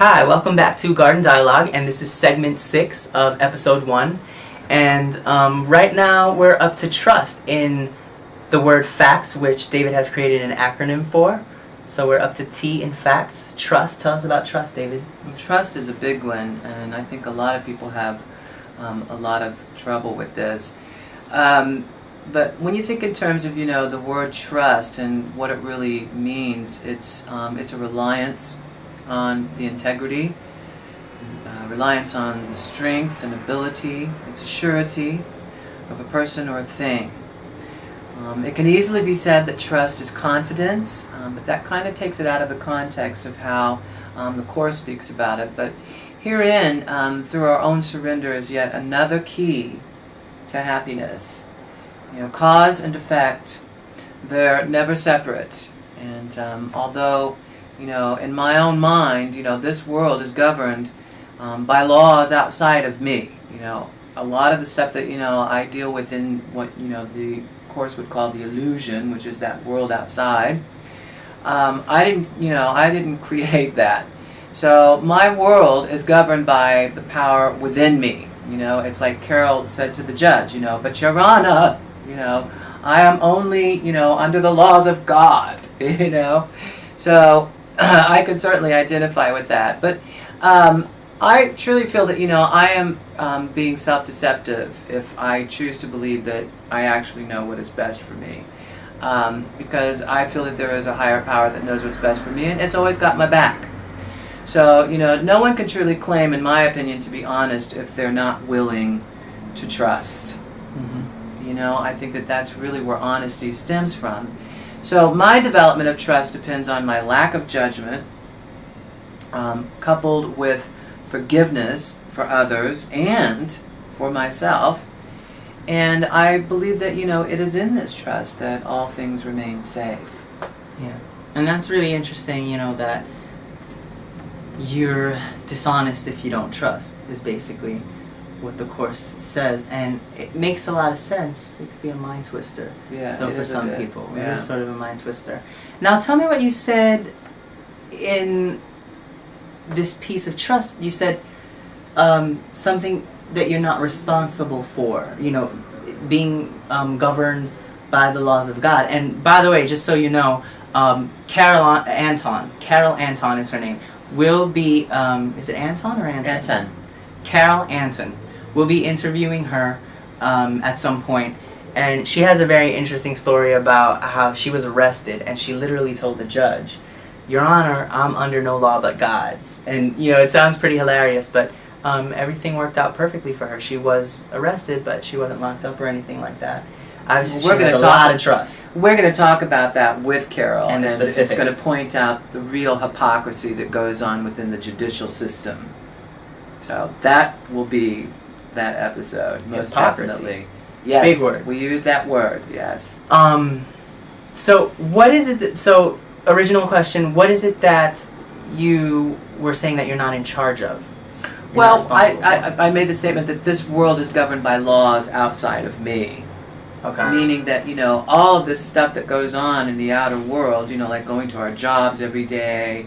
Hi, welcome back to Garden Dialogue, and this is segment 6 of episode 1. And right now we're up to trust in the word FACTS, which David has created an acronym for. So we're up to T in FACTS. Trust. Tell us about trust, David. Well, trust is a big one, and I think a lot of people have a lot of trouble with this. But when you think in terms of, the word trust and what it really means, it's a reliance on the integrity, reliance on the strength and ability. It's a surety of a person or a thing. It can easily be said that trust is confidence, but that kind of takes it out of the context of how the Course speaks about it. But herein, through our own surrender, is yet another key to happiness. Cause and effect, they're never separate. And although, in my own mind, this world is governed by laws outside of me. A lot of the stuff that, I deal with in what, the Course would call the illusion, which is that world outside. I didn't create that. So my world is governed by the power within me. It's like Carol said to the judge, but Your Honor, I am only, under the laws of God, So I could certainly identify with that. But I truly feel that, I am being self-deceptive if I choose to believe that I actually know what is best for me. Because I feel that there is a higher power that knows what's best for me, and it's always got my back. So, no one can truly claim, in my opinion, to be honest if they're not willing to trust. Mm-hmm. I think that that's really where honesty stems from. So my development of trust depends on my lack of judgment, coupled with forgiveness for others and for myself. And I believe that, it is in this trust that all things remain safe. Yeah. And that's really interesting, that you're dishonest if you don't trust, is basically what the Course says, and it makes a lot of sense. It could be a mind twister, though, for some people. Yeah. It is sort of a mind twister. Now, tell me what you said in this piece of trust. You said something that you're not responsible for, being governed by the laws of God. And by the way, just so you know, Carol Anton is her name, will be, is it Anton or Anton? Anton. Carol Anton. We'll be interviewing her at some point, and she has a very interesting story about how she was arrested, and she literally told the judge, Your Honor, I'm under no law but God's. And, it sounds pretty hilarious, but everything worked out perfectly for her. She was arrested, but she wasn't locked up or anything like that. Obviously, We're she going has to a lot of trust. We're going to talk about that with Carol, And the specifics. It's going to point out the real hypocrisy that goes on within the judicial system. So that will be that episode, most Hypocrisy. definitely. Yes, Big word. We use that word, yes. So what is it that, so original question, what is it that you were saying that you're not in charge of? Well, I made the statement that this world is governed by laws outside of me. Okay. Meaning that, all of this stuff that goes on in the outer world, like going to our jobs every day,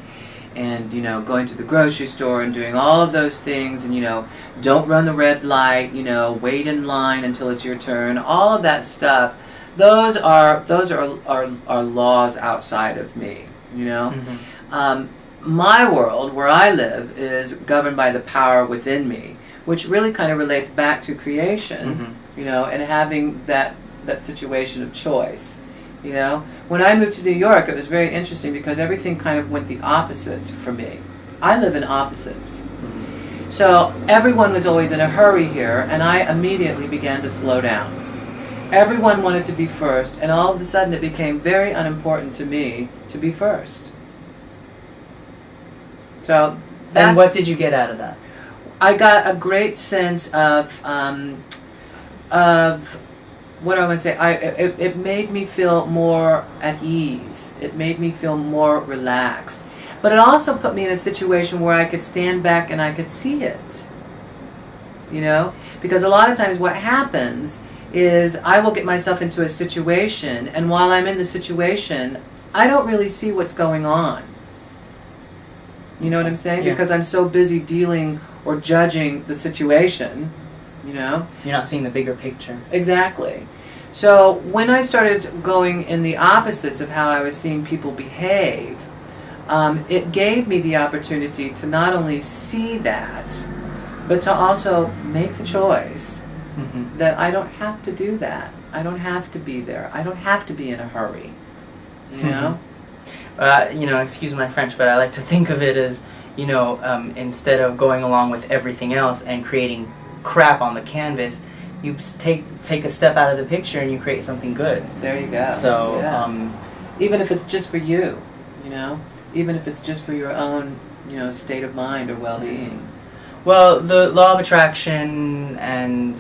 and, going to the grocery store and doing all of those things, and, don't run the red light, wait in line until it's your turn, all of that stuff, those are laws outside of me, Mm-hmm. My world, where I live, is governed by the power within me, which really kind of relates back to creation, Mm-hmm. And having that situation of choice. When I moved to New York, it was very interesting because everything kind of went the opposite for me. I live in opposites. Mm-hmm. So everyone was always in a hurry here, and I immediately began to slow down. Everyone wanted to be first, and all of a sudden it became very unimportant to me to be first. So that's... And what did you get out of that? I got a great sense of what I want to say, it made me feel more at ease. It made me feel more relaxed. But it also put me in a situation where I could stand back and I could see it. Because a lot of times what happens is I will get myself into a situation, and while I'm in the situation, I don't really see what's going on. You know what I'm saying? Yeah. Because I'm so busy dealing or judging the situation, you know? You're not seeing the bigger picture. Exactly. So when I started going in the opposites of how I was seeing people behave, it gave me the opportunity to not only see that, but to also make the choice Mm-hmm. that I don't have to do that. I don't have to be there. I don't have to be in a hurry. You know? Excuse my French, but I like to think of it as, instead of going along with everything else and creating crap on the canvas, you take a step out of the picture and you create something good. There you go. So, yeah. Even if it's just for you, you know? Even if it's just for your own, state of mind or well-being. Well, the Law of Attraction and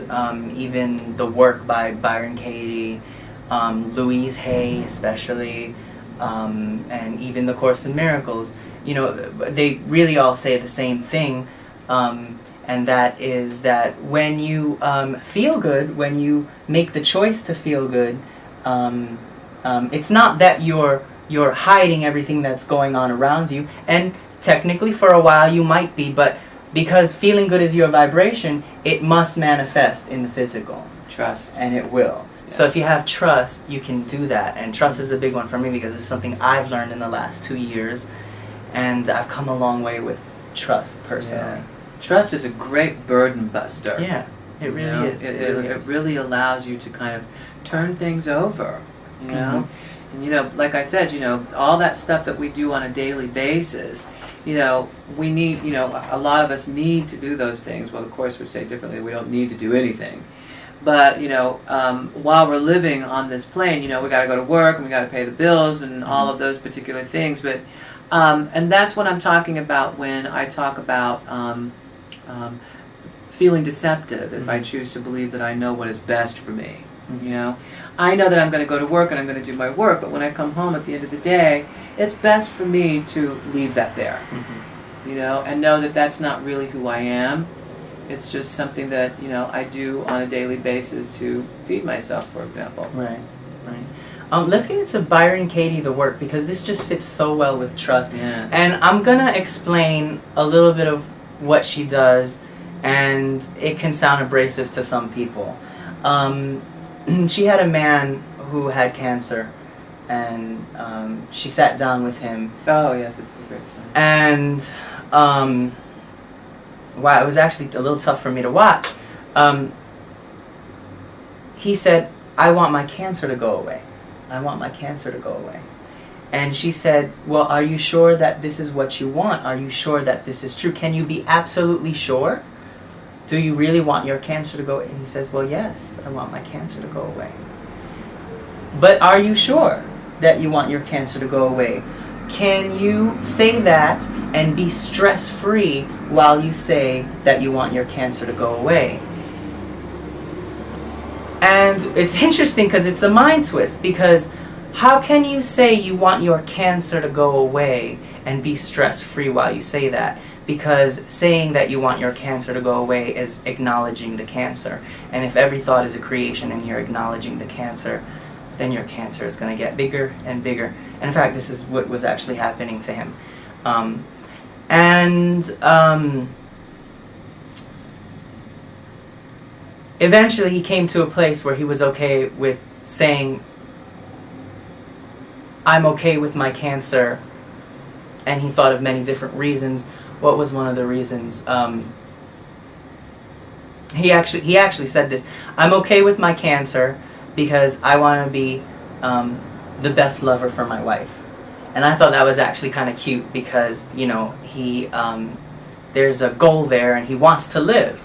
even the work by Byron Katie, Louise Hay especially, and even the Course in Miracles, they really all say the same thing, and that is that when you feel good, when you make the choice to feel good, it's not that you're hiding everything that's going on around you, and technically for a while you might be, but because feeling good is your vibration, it must manifest in the physical. Trust. And it will. Yeah. So if you have trust, you can do that. And trust is a big one for me because it's something I've learned in the last 2 years. And I've come a long way with trust, personally. Yeah. Trust is a great burden buster. Yeah, it really is. It really allows you to kind of turn things over, you know? Mm-hmm. And, like I said, all that stuff that we do on a daily basis, we need, a lot of us need to do those things. Well, of course, we say differently, we don't need to do anything. But, while we're living on this plane, we got to go to work and we got to pay the bills and all of those particular things. But, and that's what I'm talking about when I talk about feeling deceptive if I choose to believe that I know what is best for me. I know that I'm going to go to work and I'm going to do my work, but when I come home at the end of the day, it's best for me to leave that there, and know that that's not really who I am. It's just something that, I do on a daily basis to feed myself, for example. Right. Let's get into Byron Katie, the work, because this just fits so well with trust. Yeah. And I'm going to explain a little bit of what she does, and it can sound abrasive to some people. She had a man who had cancer, and she sat down with him. Oh, yes, it's a great story. And, wow, it was actually a little tough for me to watch. He said, I want my cancer to go away. I want my cancer to go away. And she said, well, are you sure that this is what you want? Are you sure that this is true? Can you be absolutely sure? Do you really want your cancer to go away? And he says, well, yes, I want my cancer to go away. But are you sure that you want your cancer to go away? Can you say that and be stress-free while you say that you want your cancer to go away? And it's interesting because it's a mind twist, because how can you say you want your cancer to go away and be stress-free while you say that? Because saying that you want your cancer to go away is acknowledging the cancer. And if every thought is a creation and you're acknowledging the cancer, then your cancer is going to get bigger and bigger. And in fact, this is what was actually happening to him. Eventually he came to a place where he was okay with saying, I'm okay with my cancer. And he thought of many different reasons. What was one of the reasons? He actually said this: I'm okay with my cancer because I want to be the best lover for my wife. And I thought that was actually kind of cute because, he there's a goal there and he wants to live.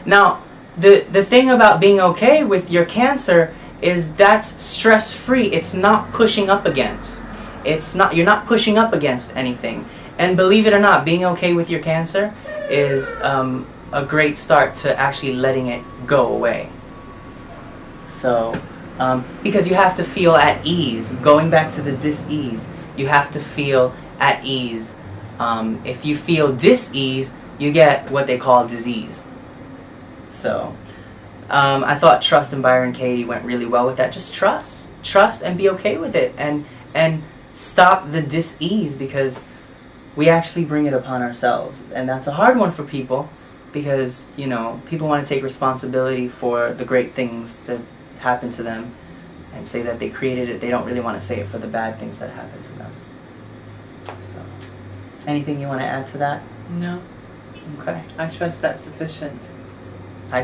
Now, the thing about being okay with your cancer is that's stress-free. It's not pushing up against. You're not pushing up against anything. And believe it or not, being okay with your cancer is a great start to actually letting it go away. So, because you have to feel at ease. Going back to the dis-ease, you have to feel at ease. If you feel dis-ease, you get what they call disease. So, I thought Trust and Byron Katie went really well with that. Just trust and be okay with it, and stop the dis-ease, because we actually bring it upon ourselves. And that's a hard one for people because, you know, people want to take responsibility for the great things that happen to them and say that they created it. They don't really want to say it for the bad things that happen to them. So, anything you want to add to that? No. Okay. I trust that's sufficient.